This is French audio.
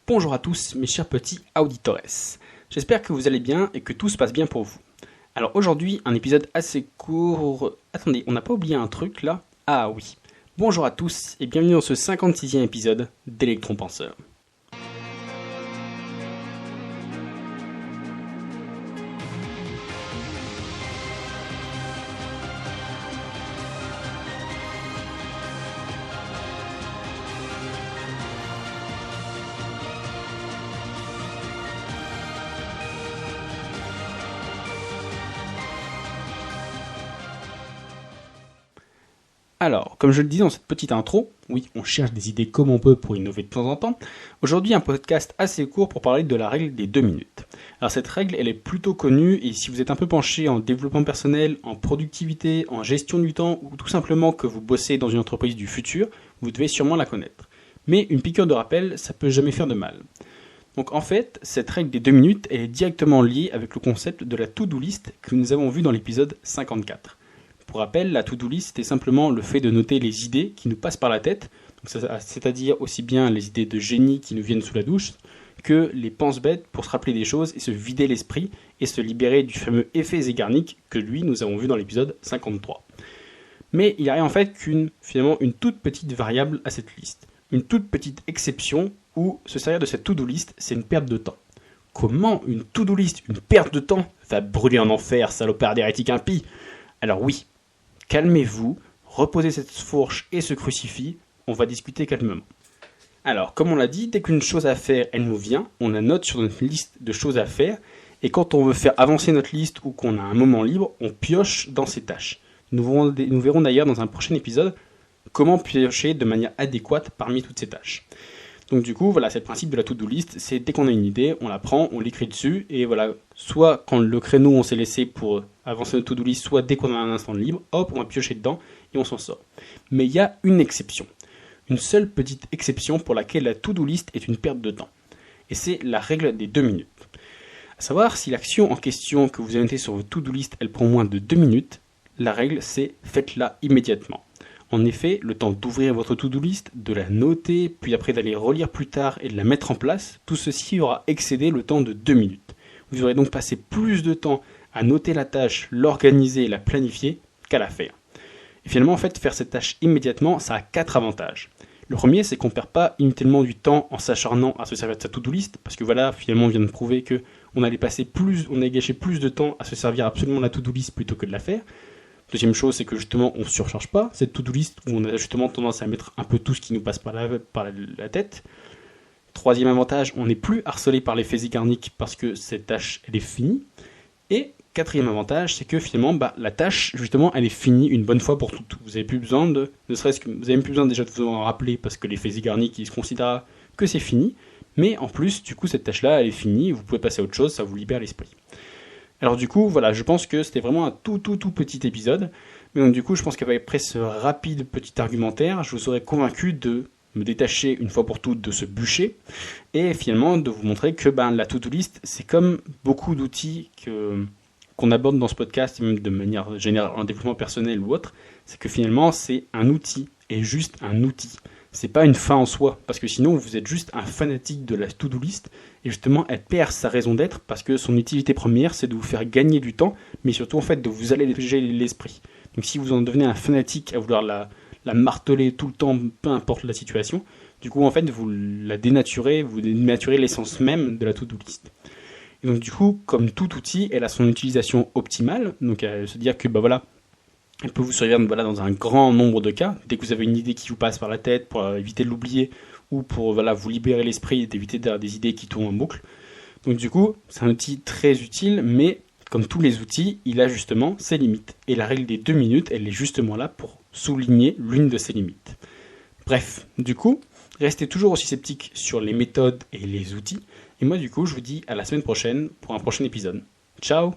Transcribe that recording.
Bonjour à tous mes chers petits auditores, j'espère que vous allez bien et que tout se passe bien pour vous. Alors aujourd'hui un épisode assez court, attendez on n'a pas oublié un truc là? Ah oui, bonjour à tous et bienvenue dans ce 56e épisode d'Electron Penseur. Alors, comme je le disais dans cette petite intro, oui, on cherche des idées comme on peut pour innover de temps en temps. Aujourd'hui, un podcast assez court pour parler de la règle des 2 minutes. Alors cette règle, elle est plutôt connue et si vous êtes un peu penché en développement personnel, en productivité, en gestion du temps ou tout simplement que vous bossez dans une entreprise du futur, vous devez sûrement la connaître. Mais une piqûre de rappel, ça peut jamais faire de mal. Donc en fait, cette règle des 2 minutes, elle est directement liée avec le concept de la to-do list que nous avons vu dans l'épisode 54. Pour rappel, la to-do list est simplement le fait de noter les idées qui nous passent par la tête, c'est-à-dire aussi bien les idées de génie qui nous viennent sous la douche, que les pense-bêtes pour se rappeler des choses et se vider l'esprit et se libérer du fameux effet Zeigarnik que lui nous avons vu dans l'épisode 53. Mais il y a en fait finalement une toute petite variable à cette liste, une toute petite exception où se servir de cette to-do list, c'est une perte de temps. Comment une to-do list, une perte de temps, va brûler en enfer, salopard d'hérétique impie? Alors oui, calmez-vous, reposez cette fourche et ce crucifix, on va discuter calmement. Alors, comme on l'a dit, dès qu'une chose à faire, elle nous vient, on la note sur notre liste de choses à faire, et quand on veut faire avancer notre liste ou qu'on a un moment libre, on pioche dans ces tâches. Nous verrons d'ailleurs dans un prochain épisode comment piocher de manière adéquate parmi toutes ces tâches. Donc du coup, voilà, c'est le principe de la to-do list, c'est dès qu'on a une idée, on la prend, on l'écrit dessus, et voilà, soit quand le créneau on s'est laissé pour avancer notre to-do list, soit dès qu'on a un instant libre, hop, on va piocher dedans, et on s'en sort. Mais il y a une exception, une seule petite exception pour laquelle la to-do list est une perte de temps, et c'est la règle des 2 minutes. À savoir, si l'action en question que vous avez notée sur votre to-do list, elle prend moins de 2 minutes, la règle c'est faites-la immédiatement. En effet, le temps d'ouvrir votre to-do list, de la noter, puis après d'aller relire plus tard et de la mettre en place, tout ceci aura excédé le temps de 2 minutes. Vous aurez donc passé plus de temps à noter la tâche, l'organiser et la planifier qu'à la faire. Et finalement, en fait, faire cette tâche immédiatement, ça a 4 avantages. Le premier, c'est qu'on ne perd pas inutilement du temps en s'acharnant à se servir de sa to-do list, parce que voilà, finalement, on vient de prouver qu'on allait gâché plus de temps à se servir absolument de la to-do list plutôt que de la faire. Deuxième chose, c'est que justement, on ne surcharge pas cette to-do list où on a justement tendance à mettre un peu tout ce qui nous passe par la tête. Troisième avantage, on n'est plus harcelé par l'effet Zeigarnik parce que cette tâche, elle est finie. Et quatrième avantage, c'est que finalement, la tâche, justement, elle est finie une bonne fois pour toutes. Vous n'avez plus besoin vous avez même plus besoin déjà de vous en rappeler parce que l'effet Zeigarnik, il se considère que c'est fini. Mais en plus, du coup, cette tâche-là, elle est finie, vous pouvez passer à autre chose, ça vous libère l'esprit. Alors du coup, voilà, je pense que c'était vraiment un tout petit épisode. Mais donc du coup, je pense qu'après ce rapide petit argumentaire, je vous aurais convaincu de me détacher une fois pour toutes de ce bûcher et finalement de vous montrer que la to-do list, c'est comme beaucoup d'outils qu'on aborde dans ce podcast, et même de manière générale en développement personnel ou autre, c'est que finalement c'est un outil et juste un outil. C'est pas une fin en soi, parce que sinon vous êtes juste un fanatique de la to-do list, et justement elle perd sa raison d'être, parce que son utilité première c'est de vous faire gagner du temps, mais surtout en fait de vous alléger l'esprit. Donc si vous en devenez un fanatique à vouloir la marteler tout le temps, peu importe la situation, du coup en fait vous la dénaturez, vous dénaturez l'essence même de la to-do list. Et donc du coup, comme tout outil, elle a son utilisation optimale, donc elle se dire que elle peut vous servir dans un grand nombre de cas. Dès que vous avez une idée qui vous passe par la tête pour éviter de l'oublier ou pour vous libérer l'esprit et d'éviter d'avoir des idées qui tournent en boucle. Donc du coup, c'est un outil très utile, mais comme tous les outils, il a justement ses limites. Et la règle des 2 minutes, elle est justement là pour souligner l'une de ses limites. Bref, du coup, restez toujours aussi sceptiques sur les méthodes et les outils. Et moi du coup, je vous dis à la semaine prochaine pour un prochain épisode. Ciao!